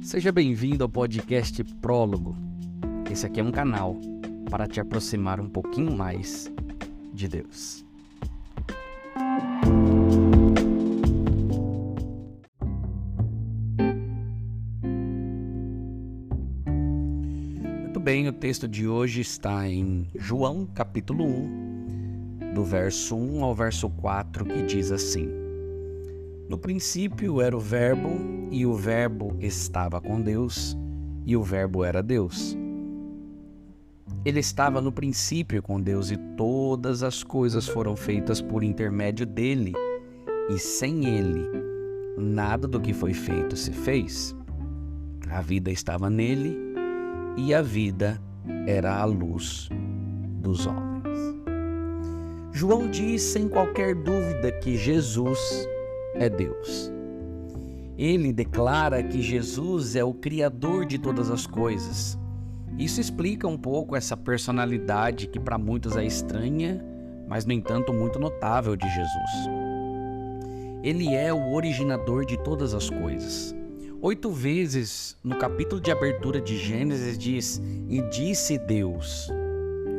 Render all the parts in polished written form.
Seja bem-vindo ao podcast Prólogo. Esse aqui é um canal para te aproximar um pouquinho mais de Deus. Muito bem, o texto de hoje está em João, capítulo 1, do verso 1 ao verso 4, que diz assim: No princípio era o Verbo, e o Verbo estava com Deus, e o Verbo era Deus. Ele estava no princípio com Deus, e todas as coisas foram feitas por intermédio dele, e sem ele, nada do que foi feito se fez. A vida estava nele, e a vida era a luz dos homens. João diz sem qualquer dúvida que Jesus é Deus. Ele declara que Jesus é o Criador de todas as coisas. Isso explica um pouco essa personalidade que para muitos é estranha, mas no entanto muito notável de Jesus. Ele é o originador de todas as coisas. 8 vezes no capítulo de abertura de Gênesis diz: e disse Deus.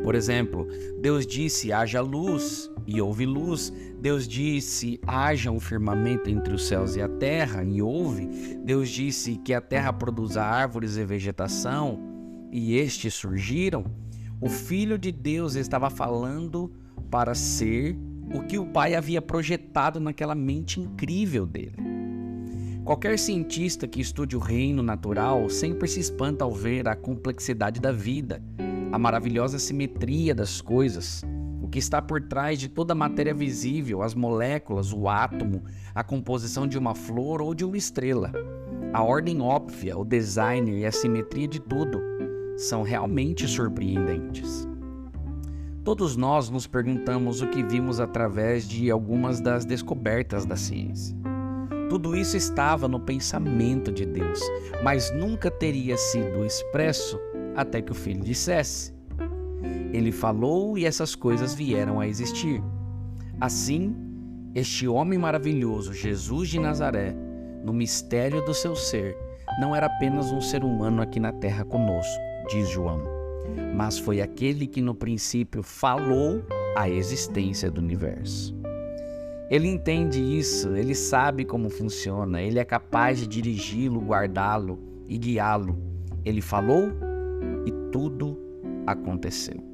Por exemplo, Deus disse: haja luz, e houve luz. Deus disse: haja um firmamento entre os céus e a terra, e houve. Deus disse que a terra produza árvores e vegetação, e estes surgiram. O Filho de Deus estava falando para ser o que o Pai havia projetado naquela mente incrível dele. Qualquer cientista que estude o reino natural sempre se espanta ao ver a complexidade da vida, a maravilhosa simetria das coisas, o que está por trás de toda a matéria visível, as moléculas, o átomo, a composição de uma flor ou de uma estrela. A ordem óbvia, o design e a simetria de tudo são realmente surpreendentes. Todos nós nos perguntamos o que vimos através de algumas das descobertas da ciência. Tudo isso estava no pensamento de Deus, mas nunca teria sido expresso até que o Filho dissesse. Ele falou e essas coisas vieram a existir. Assim, este homem maravilhoso, Jesus de Nazaré, no mistério do seu ser, não era apenas um ser humano aqui na terra conosco, diz João, mas foi aquele que no princípio falou a existência do universo. Ele entende isso, ele sabe como funciona, ele é capaz de dirigi-lo, guardá-lo e guiá-lo. Ele falou e tudo aconteceu.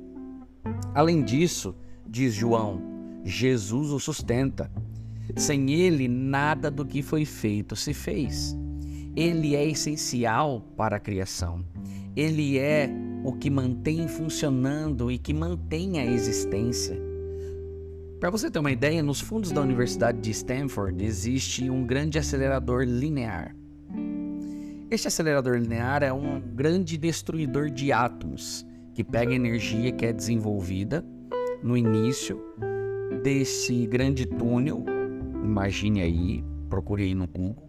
Além disso, diz João, Jesus o sustenta. Sem ele, nada do que foi feito se fez. Ele é essencial para a criação. Ele é o que mantém funcionando e que mantém a existência. Para você ter uma ideia, nos fundos da Universidade de Stanford existe um grande acelerador linear. Este acelerador linear é um grande destruidor de átomos que pega a energia que é desenvolvida no início desse grande túnel, imagine aí, procure aí no Google,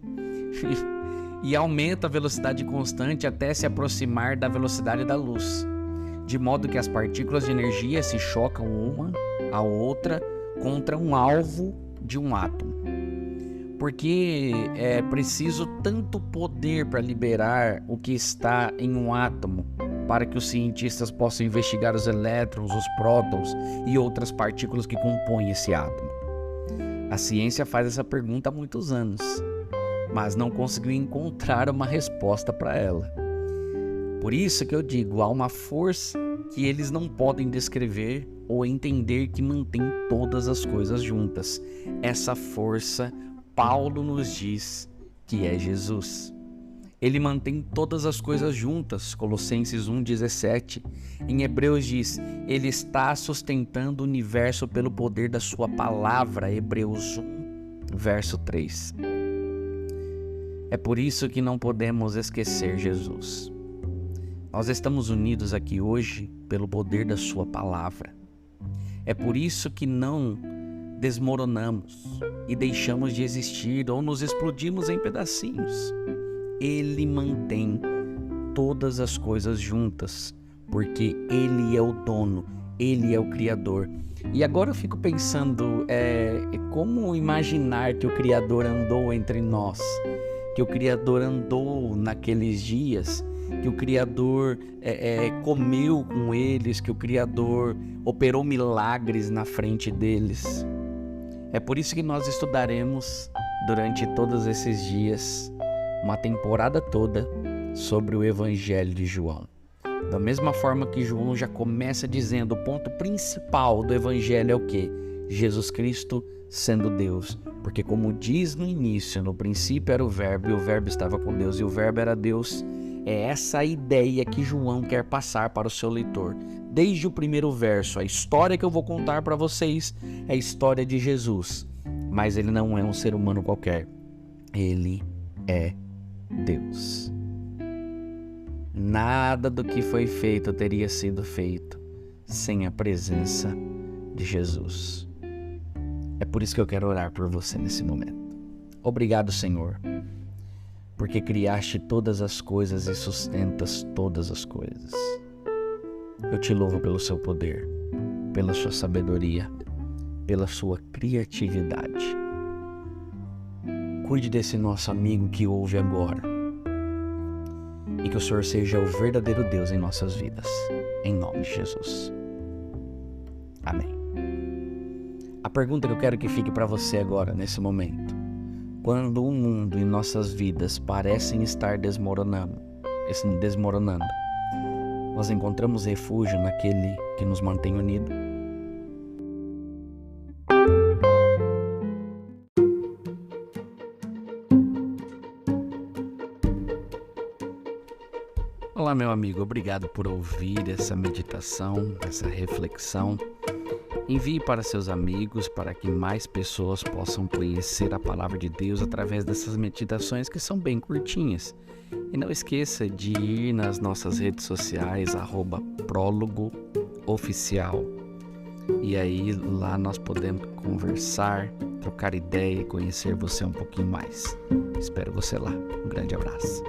e aumenta a velocidade constante até se aproximar da velocidade da luz, de modo que as partículas de energia se chocam uma à outra contra um alvo de um átomo. Porque é preciso tanto poder para liberar o que está em um átomo para que os cientistas possam investigar os elétrons, os prótons e outras partículas que compõem esse átomo. A ciência faz essa pergunta há muitos anos, mas não conseguiu encontrar uma resposta para ela. Por isso que eu digo, há uma força que eles não podem descrever ou entender que mantém todas as coisas juntas. Essa força, Paulo nos diz que é Jesus. Ele mantém todas as coisas juntas, Colossenses 1,17. Em Hebreus diz, ele está sustentando o universo pelo poder da sua palavra, Hebreus 1, verso 3. É por isso que não podemos esquecer Jesus. Nós estamos unidos aqui hoje pelo poder da sua palavra. É por isso que não desmoronamos e deixamos de existir ou nos explodimos em pedacinhos. Ele mantém todas as coisas juntas, porque Ele é o dono, Ele é o Criador. E agora eu fico pensando, como imaginar que o Criador andou entre nós, que o Criador andou naqueles dias, que o Criador comeu com eles, que o Criador operou milagres na frente deles. É por isso que nós estudaremos durante todos esses dias, uma temporada toda, sobre o Evangelho de João. Da mesma forma que João já começa dizendo, o ponto principal do Evangelho é o quê? Jesus Cristo sendo Deus. Porque como diz no início, no princípio era o Verbo, e o Verbo estava com Deus, e o Verbo era Deus. É essa a ideia que João quer passar para o seu leitor. Desde o primeiro verso, a história que eu vou contar para vocês é a história de Jesus. Mas ele não é um ser humano qualquer. Ele é Deus. Nada do que foi feito teria sido feito sem a presença de Jesus. É por isso que eu quero orar por você nesse momento. Obrigado, Senhor, porque criaste todas as coisas e sustentas todas as coisas. Eu te louvo pelo seu poder, pela sua sabedoria, pela sua criatividade. Cuide desse nosso amigo que ouve agora. E que o Senhor seja o verdadeiro Deus em nossas vidas. Em nome de Jesus. Amém. A pergunta que eu quero que fique para você agora, nesse momento. Quando o mundo e nossas vidas parecem estar desmoronando, nós encontramos refúgio naquele que nos mantém unidos? Olá, meu amigo, obrigado por ouvir essa meditação, essa reflexão. Envie para seus amigos para que mais pessoas possam conhecer a palavra de Deus através dessas meditações que são bem curtinhas. E não esqueça de ir nas nossas redes sociais, @prólogooficial. E aí lá nós podemos conversar, trocar ideia e conhecer você um pouquinho mais. Espero você lá. Um grande abraço.